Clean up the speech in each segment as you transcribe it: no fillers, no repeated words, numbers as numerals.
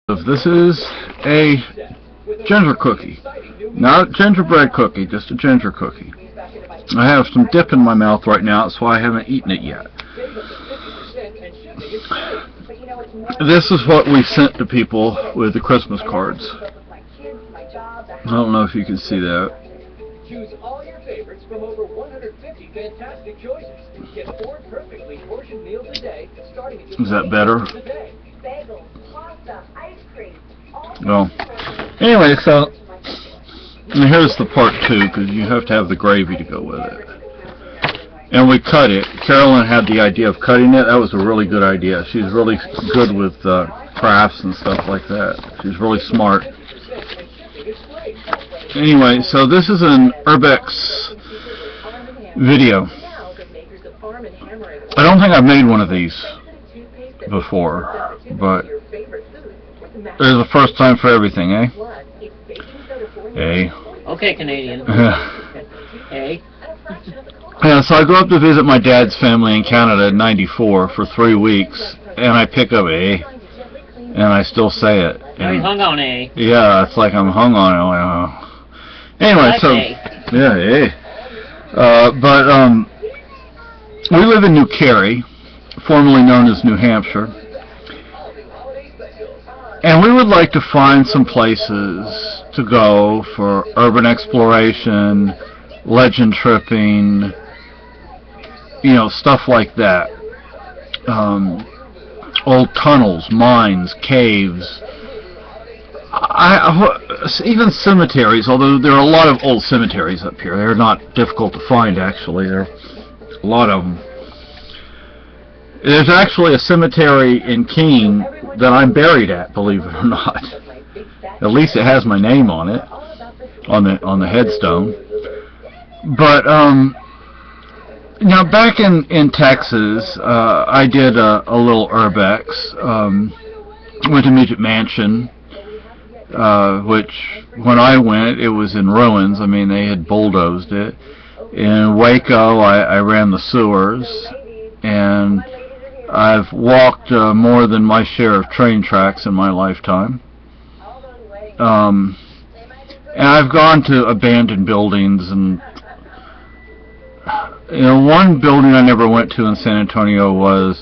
This is a ginger cookie. Not a gingerbread cookie, just a ginger cookie. I have some dip in my mouth right now, that's why I haven't eaten it yet. This is what we sent to people with the Christmas cards. I don't know if you can see that. Choose all your favorites from over 150 fantastic choices. Get 4 perfectly portioned meals a day, starting at Is that better? Bagels, pasta, ice cream. Well, anyway, so and here's the part 2, because you have to have the gravy to go with it. And we cut it. Carolyn had the idea of cutting it. That was a really good idea. She's really good with crafts and stuff like that. She's really smart. Anyway, so this is an Urbex video. I don't think I've made one of these before, but there's a first time for everything, eh? Eh? Okay, Canadian. Hey. Yeah, so I go up to visit my dad's family in Canada in '94 for 3 weeks, and I pick up A, and I still say it. Now you hung on A. Yeah, it's like I'm hung on it. Anyway, Like so A. yeah, A. We live in New Carey, formerly known as New Hampshire, and we would like to find some places to go for urban exploration, legend tripping, you know, stuff like that. Old tunnels, mines, caves, even cemeteries, although there are a lot of old cemeteries up here. They're not difficult to find, actually. There are a lot of them. There's actually a cemetery in Keene that I'm buried at, believe it or not. At least it has my name on it, on the headstone. But now back in Texas, I did a little Urbex. Went to Midget Mansion, which when I went, it was in ruins. I mean, they had bulldozed it. In Waco, I ran the sewers, and I've walked more than my share of train tracks in my lifetime. And I've gone to abandoned buildings, and you know, one building I never went to in San Antonio was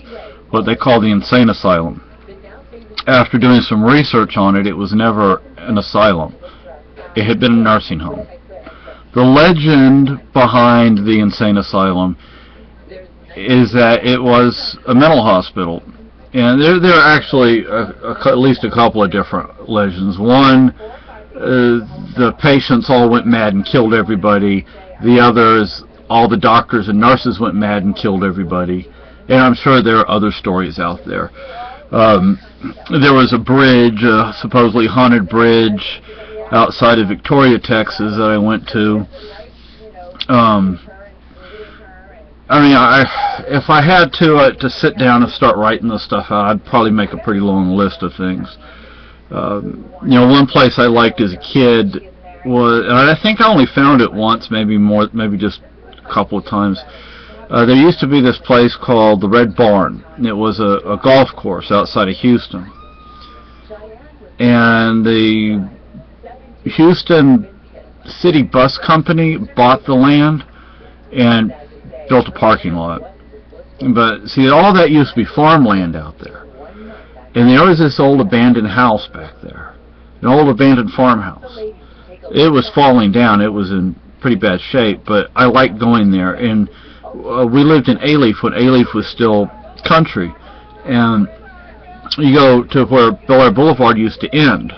what they call the Insane Asylum. After doing some research on it, it was never an asylum. It had been a nursing home. The legend behind the Insane Asylum is that it was a mental hospital. And there are actually at least a couple of different legends. One, the patients all went mad and killed everybody. The other is all the doctors and nurses went mad and killed everybody. And I'm sure there are other stories out there. There was a bridge, a supposedly haunted bridge outside of Victoria, Texas that I went to. I mean, if I had to sit down and start writing this stuff out, I'd probably make a pretty long list of things. You know, one place I liked as a kid was, and I think I only found it once, maybe just a couple of times. There used to be this place called the Red Barn. It was a golf course outside of Houston, and the Houston City Bus Company bought the land and built a parking lot. But see, all that used to be farmland out there, and there was this old abandoned house back there, an old abandoned farmhouse. It was falling down. It was in pretty bad shape, but I liked going there. And we lived in Alief when Alief was still country, and you go to where Bel Air Boulevard used to end,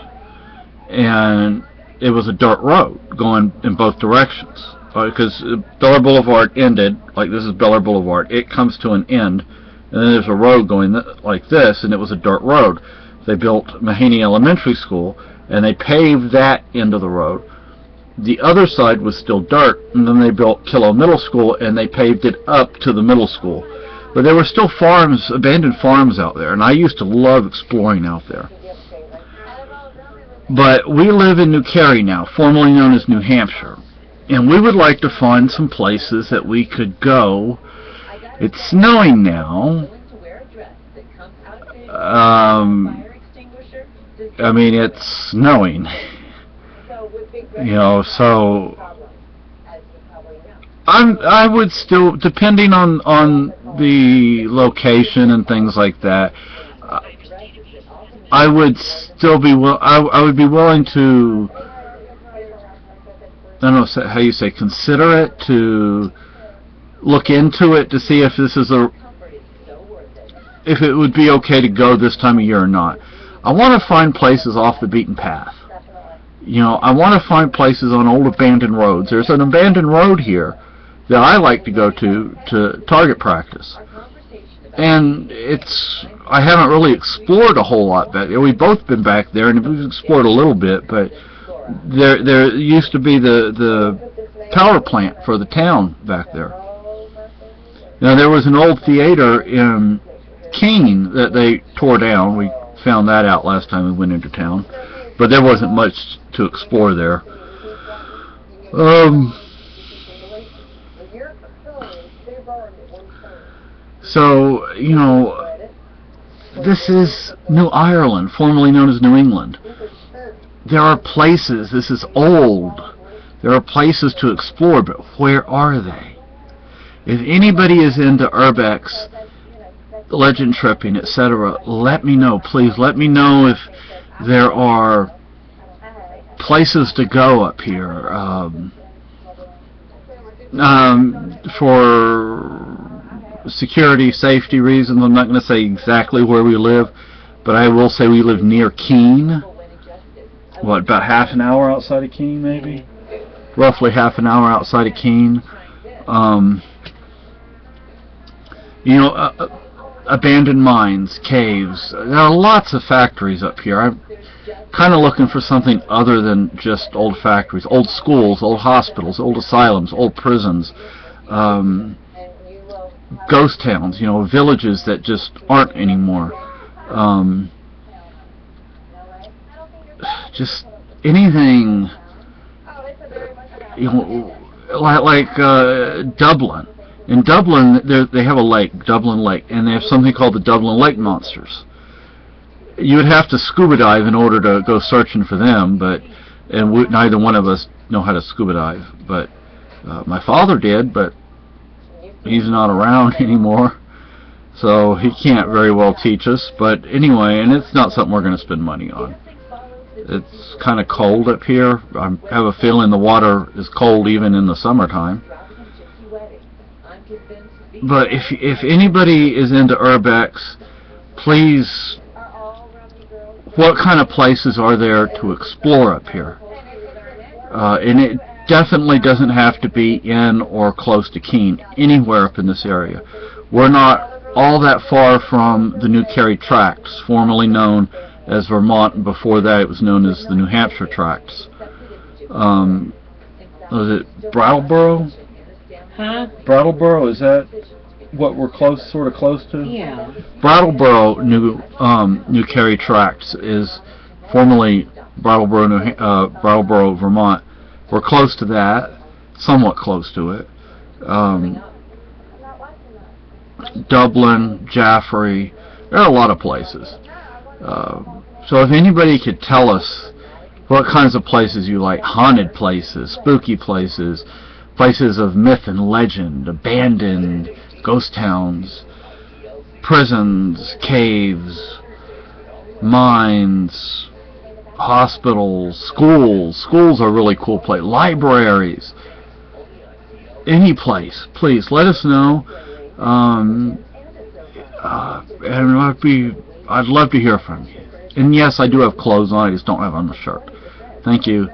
and it was a dirt road going in both directions, because Bel Air Boulevard ended, like this is Bel Air Boulevard, it comes to an end, and then there's a road going like this, and it was a dirt road. They built Mahaney Elementary School, and they paved that end of the road. The other side was still dirt, and then they built Kilo Middle School, and they paved it up to the middle school. But there were still farms, abandoned farms out there, and I used to love exploring out there. But we live in New Carey now, formerly known as New Hampshire, and we would like to find some places that we could go. It's snowing now. I mean, it's snowing. You know, so I would still, depending on the location and things like that, I would still be I would be willing to, I don't know how you say, consider it, to look into it to see if this is if it would be okay to go this time of year or not. I want to find places off the beaten path. You know, I want to find places on old abandoned roads. There's an abandoned road here that I like to go to target practice. And I haven't really explored a whole lot back there. We've both been back there, and we've explored a little bit, but there used to be the power plant for the town back there. Now, there was an old theater in Keene that they tore down. We found that out last time we went into town, but there wasn't much to explore there. So, you know, this is New Ireland, formerly known as New England. There are places, this is old, there are places to explore, but where are they? If anybody is into urbex, legend tripping, etc., let me know. Please let me know if there are places to go up here. For security, safety reasons, I'm not going to say exactly where we live, but I will say we live near Keene. What, about half an hour outside of Keene, maybe? Roughly half an hour outside of Keene. You know, abandoned mines, caves. There are lots of factories up here. I'm kind of looking for something other than just old factories. Old schools, old hospitals, old asylums, old prisons. Ghost towns, you know, villages that just aren't anymore. Just anything, you know, like Dublin. In Dublin, they have a lake, Dublin Lake, and they have something called the Dublin Lake Monsters. You would have to scuba dive in order to go searching for them, and neither one of us know how to scuba dive. But my father did, but he's not around anymore, so he can't very well teach us. But anyway, and it's not something we're going to spend money on. It's kind of cold up here. I have a feeling the water is cold even in the summertime. But if anybody is into urbex, please, what kind of places are there to explore up here? And it definitely doesn't have to be in or close to Keene, anywhere up in this area. We're not all that far from the New Kerry Tracts, formerly known as Vermont, and before that it was known as the New Hampshire Tracts. Was it Brattleboro? Huh? Brattleboro, is that what we're sort of close to? Yeah. Brattleboro, New Kerry Tracts is formerly Brattleboro, Vermont. We're close to that, somewhat close to it. Dublin, Jaffrey, there are a lot of places. So if anybody could tell us what kinds of places you like, haunted places, spooky places, places of myth and legend, abandoned, ghost towns, prisons, caves, mines, hospitals, schools. Schools are really cool places. Libraries. Any place, please let us know. And I'd love to hear from you. And yes, I do have clothes on. I just don't have on the shirt. Thank you.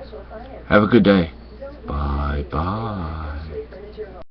Have a good day. Bye bye.